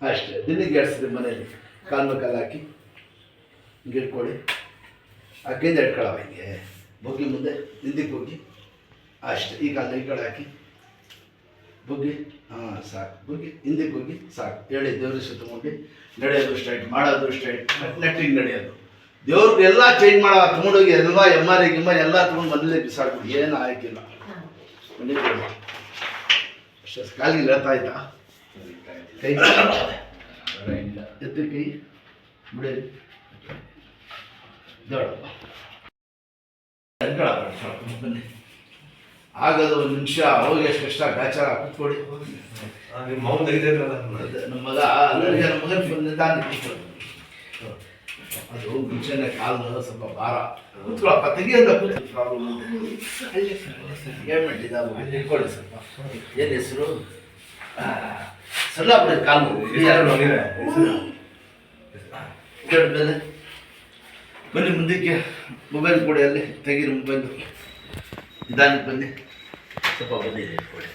ಅಷ್ಟೇ ದಿನಕ್ಕೆ ಎಡ್ಸಿದೆ ಮನೇಲಿ ಕಾಲು ಹಾಕಿ ಹಿಂಗೆ ಇಟ್ಕೊಳ್ಳಿ. ಆ ಕೈಯಿಂದ ಇಟ್ಕೊಳ್ಳವ ಹಿಂಗೆ ಬೊಗ್ಗಿ ಮುಂದೆ ಹಿಂದಕ್ಕೆ ಹೋಗಿ ಅಷ್ಟೇ. ಈ ಕಾಲ ಈ ಕಡೆ ಹಾಕಿ ಬುಗ್ಗಿ. ಹಾಂ ಸಾಕು. ಬುಗ್ಗಿ ಹಿಂದಕ್ಕೆ ಹೋಗಿ ಸಾಕು. ಹೇಳಿ ದೇವ್ರ ಸುತ್ತಮುಂಡಿ ನಡೆಯೋದು ಸ್ಟ್ರೈಟ್, ಮಾಡೋದು ಸ್ಟ್ರೈಟ್, ನೆಟ್ಟಿಗೆ ನಡೆಯೋದು. ದೇವ್ರಿಗೆ ಎಲ್ಲ ಚೇಂಜ್ ಮಾಡೋ ತೊಗೊಂಡೋಗಿ ಎಲ್ಲ ಎಮ್ಮಾರಿ ಗಿಮ್ಮಾರಿ ಎಲ್ಲ ತೊಗೊಂಡು ಮೊದಲೇ ಬಿಸಾಡ್ಬಿಡಿ, ಏನು ಆಯ್ಕಿಲ್ಲ. ಅಷ್ಟೇ ಕಾಲಿಗೆ ಹೇಳ್ತಾ ಇದ್ದ ಕೈ ಎತ್ತಿ ಕೈ ಬಿಡಿ ದೊಡ್ಡಪ್ಪ ಬನ್ನಿ. ಆಗೋದು ಒಂದು ನಿಮಿಷ ಹೋಗಿ ಎಷ್ಟು ಕಷ್ಟ ಗಾಚಾರ ಕೂತ್ಕೊಡಿ. ನಮ್ಮ ಮಗ ನಮ್ಮ ಮಗನ ನಿಧಾನ ಅದು ಮುಂಚೆನೆ ಕಾಲು ಸ್ವಲ್ಪ ಭಾರ ಕೂತ್ಕೊಳಪ್ಪ ತೆಗಿಯೋದ ಪ್ರಾಬ್ಲಮ್ ಏನ್ಮೆಂಟ್ ಇಟ್ಕೊಳ್ಳಿ ಸ್ವಲ್ಪ. ಏನು ಹೆಸರು ಸಲ್ಲ ಬಿಡಿ ಕಾಲು ಮೇಲೆ ಬನ್ನಿ. ಮುಂದಕ್ಕೆ ಮೊಬೈಲ್ ಕೊಡಿ, ಅಲ್ಲಿ ತೆಗೀರಿ ಮೊಬೈಲು. ನಿಧಾನಕ್ಕೆ ಬನ್ನಿ ಸ್ವಲ್ಪ. ಬನ್ನಿ ಇಟ್ಕೊಳ್ಳಿ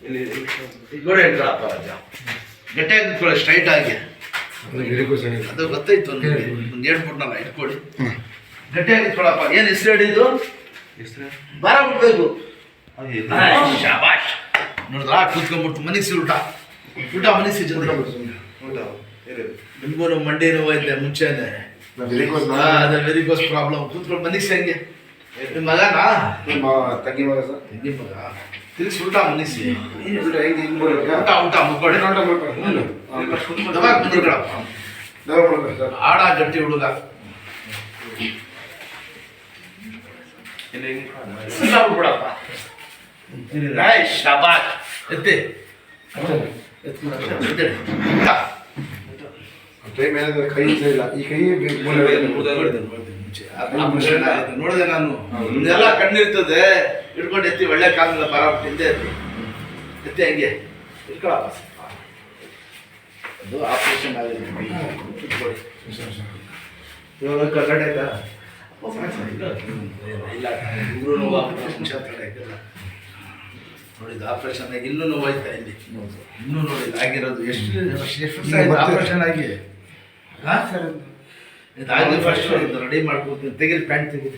ಇಲ್ಲಿ ಗೋಡೆ ಇಟ್ಕೊಳಪ್ಪ ರಾಜ. ಗಟ್ಟಿಯಾಗಿ ಇಟ್ಕೊಳ್ಳಿ ಸ್ಟ್ರೈಟ್ ಆಗಿ. ಅದು ಗೊತ್ತಾಯ್ತು ಒಂದು ಹೇಳ್ಬಿಟ್ನಲ್ಲ. ಇಟ್ಕೊಳ್ಳಿ ಗಟ್ಟಿಯಾಗಿ ಇಟ್ಕೊಳಪ್ಪ. ಏನು ಹೆಸರು ಹೇಳಿದ್ದು? ಬರ ಬಿಡ್ಬೇಕು. ಶಾಬಾಷ್ ನೋಡಿದ್ರಾ ಕೂತ್ಕೊಂಡ್ಬಿಡ್ತು. ಮನಸ್ಸು ಊಟ ಊಟ ಮನಸ್ಸು ಜೊತೆ ನಿಮ್ಗೂ ಮಂಡಿ ನೋವು ಐತೆ ಮುಂಚೆನೆ. ಅದೇ ವೆರಿಕೋಸ್ ಪ್ರಾಬ್ಲಮ್. ಕೂತ್ಕೊಂಡು ಮನಸ್ಸು ಹೆಂಗೆ? ನಿಮ್ಮ ಮಗನಾ? ತಂಗಿ ಮಗ ಸರ್. ತಂಗಿ ಮಗ ತಿರ್ಗಿಸಿ ಊಟ ಮನಸ್ಸು ಊಟ ಊಟ ಮುಕ್ಕೊಳ್ಳಿ. ಆಡ ಗಟ್ಟಿ ಹುಡುಗ ಬಿಡಪ್ಪ. ಶಾಬಾಷ್ ಎತ್ತಿ ಕೈ ಇಲ್ಲ. ಈ ಕೈ ನೋಡಿದೆ ನಾನು. ಇದೆಲ್ಲ ಕಣ್ಣಿರ್ತದೆ. ಇಟ್ಕೊಂಡು ಎತ್ತಿ ಒಳ್ಳೆ ಕಾಲದಿಂದ ಬರ ಹಿಂದೆ ಎತ್ತಿ ಹಂಗೆ ಇಟ್ಕೊಳಪ್ಪ. ಅದು ಆಪರೇಷನ್ ಆಗಿದೆ. ಇವಾಗ ಕರ್ನಾಟಕ ಇಲ್ಲ ಇಬ್ರು ನೋವು ಆಪರೇಷನ್ ಆಗಿಲ್ಲ. ನೋಡಿದ್ದು ಆಪರೇಷನ್ ಆಗಿ ಇನ್ನೂ ನೋವಾಯ್ತಾ ಇಲ್ಲಿ. ಇನ್ನೂ ನೋಡಿದ್ದು ಆಗಿರೋದು ಎಷ್ಟು ಆಪರೇಷನ್ ಆಗಿ. ಹಾಂ ಸರ್ ಇದಾಗಲಿ ಫಸ್ಟ್ ರೆಡಿ ಮಾಡ್ಕೊತೀನಿ. ತೆಗೀರಿ ಪ್ಯಾಂಟ್ ತೆಗೀರಿ.